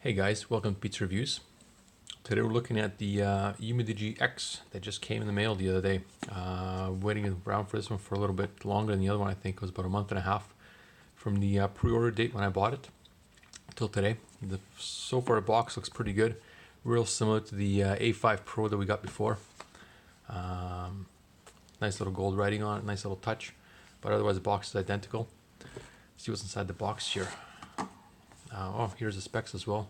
Hey guys, welcome to Pizza Reviews. Today we're looking at the Umidigi X that just came in the mail the other day. Waiting around for this one for a little bit longer than the other one. I think it was about a month and a half from the pre-order date when I bought it till today. So far the box looks pretty good. Real similar to the A5 Pro that we got before. Nice little gold writing on it, nice little touch. But otherwise the box is identical. Let's see what's inside the box here. Here's the specs as well,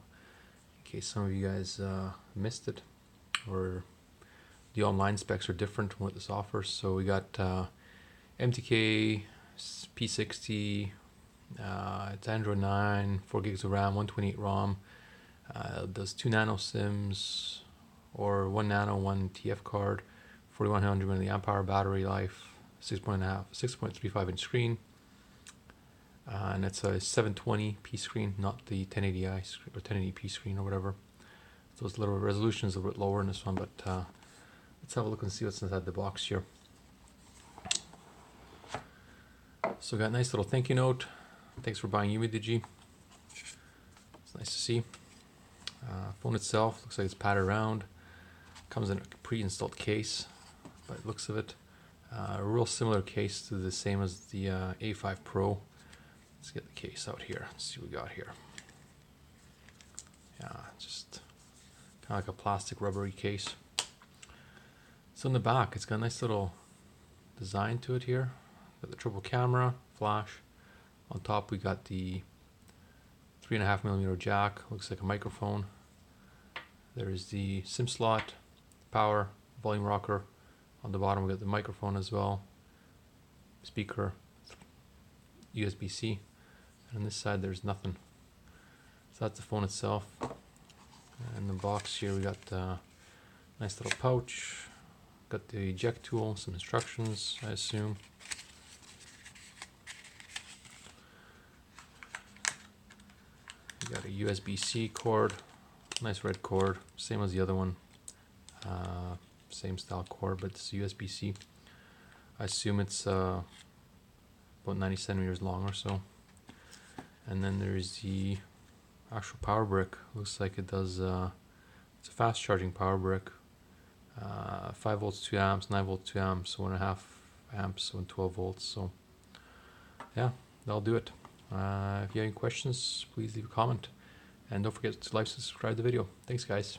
in case some of you guys missed it, or the online specs are different from what this offers. So we got MTK P60, it's Android 9, 4 gigs of RAM, 128 ROM, does 2 nano SIMs, or 1 nano, 1 TF card, 4100 milliamp hour battery life, 6.35 inch screen. And it's a 720p screen, not the 1080i or 1080p screen or whatever. Those little resolutions are a bit lower in this one, but let's have a look and see what's inside the box here. So we got a nice little thank you note. Thanks for buying Umidigi. It's nice to see. Phone itself looks like it's padded around. Comes in a pre-installed case, by the looks of it. A real similar case to the same as the A5 Pro. Let's get the case out here. Let's see what we got here. Yeah, just kind of like a plastic rubbery case. So in the back, it's got a nice little design to it here. Got the triple camera, flash. On top, we got the 3.5mm jack. Looks like a microphone. There's the SIM slot, power, volume rocker. On the bottom, we got the microphone as well. Speaker, USB-C. And on this side there's nothing. So that's the phone itself. And in the box here we got a nice little pouch. Got the eject tool, some instructions, I assume. We got a USB-C cord, nice red cord, same as the other one. Same style cord, but it's USB-C. I assume it's about 90 centimeters long or so. And then there's the actual power brick. Looks like it does, it's a fast charging power brick. 5 volts, 2 amps, 9 volts, 2 amps, 1.5 amps, 12 volts. So yeah, that'll do it. If you have any questions, please leave a comment. And don't forget to like and subscribe to the video. Thanks guys.